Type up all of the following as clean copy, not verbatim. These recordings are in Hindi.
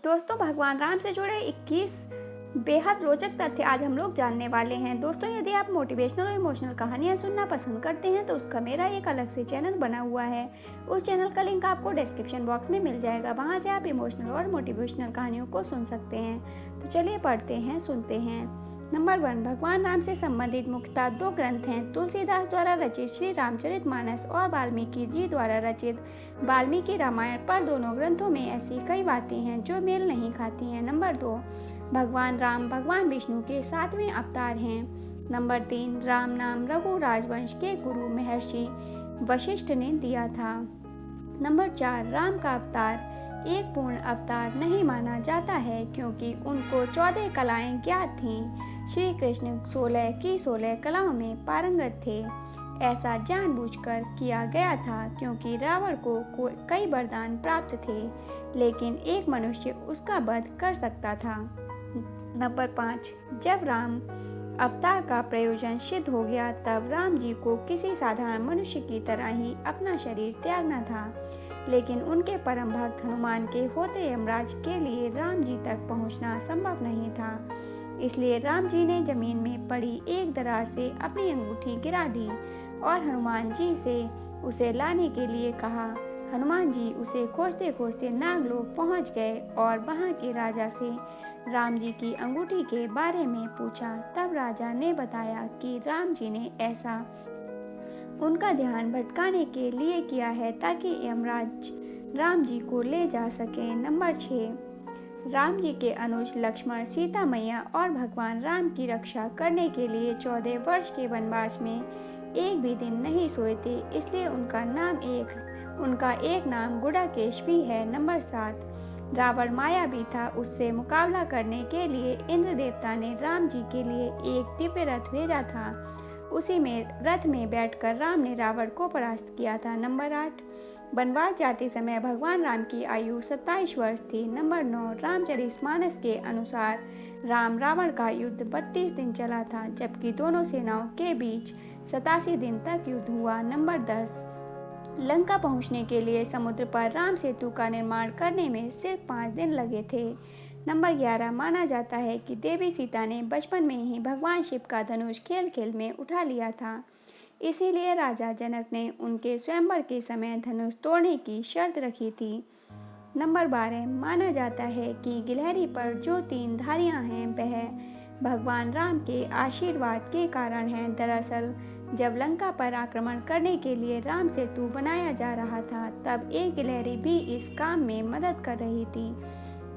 दोस्तों, भगवान राम से जुड़े 21 बेहद रोचक तथ्य आज हम लोग जानने वाले हैं। दोस्तों, यदि आप मोटिवेशनल और इमोशनल कहानियां सुनना पसंद करते हैं तो उसका मेरा एक अलग से चैनल बना हुआ है। उस चैनल का लिंक आपको डिस्क्रिप्शन बॉक्स में मिल जाएगा। वहां से आप इमोशनल और मोटिवेशनल कहानियों को सुन सकते हैं। तो चलिए पढ़ते हैं, सुनते हैं। नंबर 1, भगवान राम से संबंधित मुख्यतः 2 ग्रंथ हैं। तुलसीदास द्वारा रचित श्री रामचरितमानस और वाल्मीकि जी द्वारा रचित वाल्मीकि रामायण। पर दोनों ग्रंथों में ऐसी कई बातें हैं जो मेल नहीं खाती हैं। नंबर 2, भगवान राम भगवान विष्णु के 7वें अवतार हैं। नंबर 3, राम नाम रघु राजवंश के गुरु महर्षि वशिष्ठ ने दिया था। नंबर 4, राम का अवतार एक पूर्ण अवतार नहीं माना जाता है क्योंकि उनको 14 कलाएं ज्ञात थीं। श्री कृष्ण 16 की 16 कलाओं में पारंगत थे। ऐसा जानबूझकर किया गया था क्योंकि रावण को कई वरदान प्राप्त थे, लेकिन एक मनुष्य उसका वध कर सकता था। नंबर 5, जब राम अवतार का प्रयोजन सिद्ध हो गया तब राम जी को किसी साधारण मनुष्य की तरह ही अपना शरीर त्यागना था, लेकिन उनके परम भक्त हनुमान के होते यमराज के लिए राम जी तक पहुंचना संभव नहीं था। इसलिए राम जी ने जमीन में पड़ी एक दरार से अपनी अंगूठी गिरा दी और हनुमान जी से उसे लाने के लिए कहा। हनुमान जी उसे खोजते खोजते नागलोक पहुंच गए और वहां के राजा से राम जी की अंगूठी के बारे में पूछा। तब राजा ने बताया कि राम जी ने ऐसा उनका ध्यान भटकाने के लिए किया है ताकि यमराज राम जी को ले जा सके। नंबर 6, राम जी के अनुज लक्ष्मण सीता मैया और भगवान राम की रक्षा करने के लिए 14 वर्ष के वनवास में एक भी दिन नहीं सोए थे, इसलिए उनका एक नाम गुडाकेश भी है। नंबर 7, रावण मायावी था। उससे मुकाबला करने के लिए इंद्र देवता ने राम जी के लिए एक दिव्य रथ भेजा था। उसी में रथ में बैठकर राम ने रावण को परास्त किया था। नंबर 8, वनवास जाते समय भगवान राम की आयु 27 वर्ष थी। नंबर 9, रामचरितमानस के अनुसार राम रावण का युद्ध 32 दिन चला था, जबकि दोनों सेनाओं के बीच 87 दिन तक युद्ध हुआ। नंबर 10, लंका पहुंचने के लिए समुद्र पर राम सेतु का निर्माण करने में सिर्फ 5 दिन लगे थे। नंबर 11, माना जाता है कि देवी सीता ने बचपन में ही भगवान शिव का धनुष खेल खेल में उठा लिया था, इसीलिए राजा जनक ने उनके स्वयंवर के समय धनुष तोड़ने की शर्त रखी थी। नंबर 12, माना जाता है कि गिलहरी पर जो 3 धारियां हैं वह भगवान राम के आशीर्वाद के कारण हैं। दरअसल जब लंका पर आक्रमण करने के लिए राम सेतु बनाया जा रहा था तब एक गिलहरी भी इस काम में मदद कर रही थी।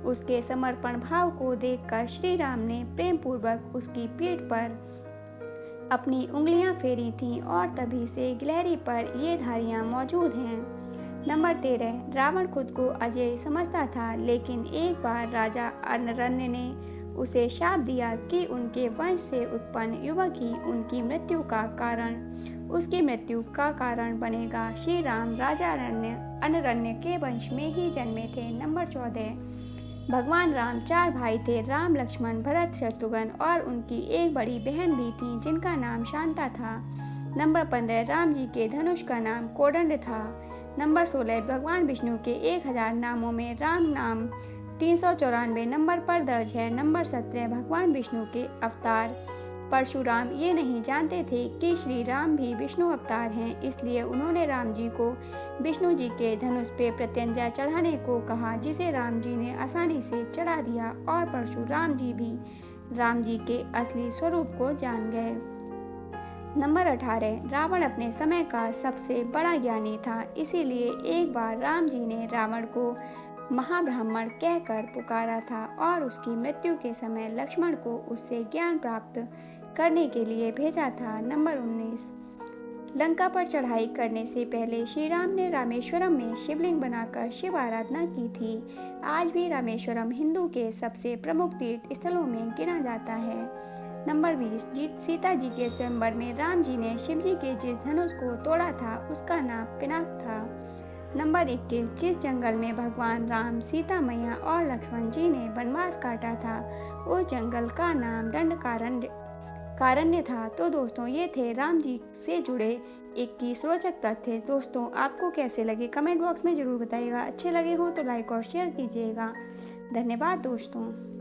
उसके समर्पण भाव को देखकर श्री राम ने प्रेम पूर्वक उसकी पीठ पर अपनी उंगलियां फेरी थीं और तभी से गिलहरी पर ये धारियां मौजूद हैं। नंबर 13, रावण खुद को अजय समझता था, लेकिन एक बार राजा अरण्य ने उसे शाप दिया कि उनके वंश से उत्पन्न युवक ही उसकी मृत्यु का कारण बनेगा। श्री राम राजा अरण्य के वंश में ही जन्मे थे। नंबर 14, भगवान राम 4 भाई थे, राम लक्ष्मण भरत शत्रुघ्न, और उनकी एक बड़ी बहन भी थी जिनका नाम शांता था। नंबर 15, राम जी के धनुष का नाम कोदंड था। नंबर 16, भगवान विष्णु के 1000 नामों में राम नाम 394 नंबर पर दर्ज है। नंबर 17, भगवान विष्णु के अवतार परशुराम ये नहीं जानते थे कि श्री राम भी विष्णु अवतार हैं, इसलिए उन्होंने राम जी को विष्णु जी के धनुष पे प्रत्यंजा चढ़ाने को कहा, जिसे राम जी ने आसानी से चढ़ा दिया और परशुराम जी भी राम जी के असली स्वरूप को जान गए। नंबर 18, रावण अपने समय का सबसे बड़ा ज्ञानी था, इसीलिए एक बार राम जी ने रावण को महाब्राह्मण कहकर पुकारा था और उसकी मृत्यु के समय लक्ष्मण को उससे ज्ञान प्राप्त करने के लिए भेजा था। नंबर 19, लंका पर चढ़ाई करने से पहले श्री राम ने रामेश्वरम में शिवलिंग बनाकर शिव आराधना की थी। आज भी रामेश्वरम हिंदू के सबसे प्रमुख तीर्थ स्थलों में गिना जाता है। नंबर 20, सीता जी के स्वयंवर में राम जी ने शिव जी के जिस धनुष को तोड़ा था उसका नाम पिनाक था। नंबर 21, जिस जंगल में भगवान राम, सीता मैया और लक्ष्मण जी ने वनवास काटा था उस जंगल का नाम दंडकारण्य था। तो दोस्तों, ये थे राम जी से जुड़े 21 रोचक तथ्य। दोस्तों, आपको कैसे लगे कमेंट बॉक्स में जरूर बताइएगा। अच्छे लगे हो तो लाइक और शेयर कीजिएगा। धन्यवाद दोस्तों।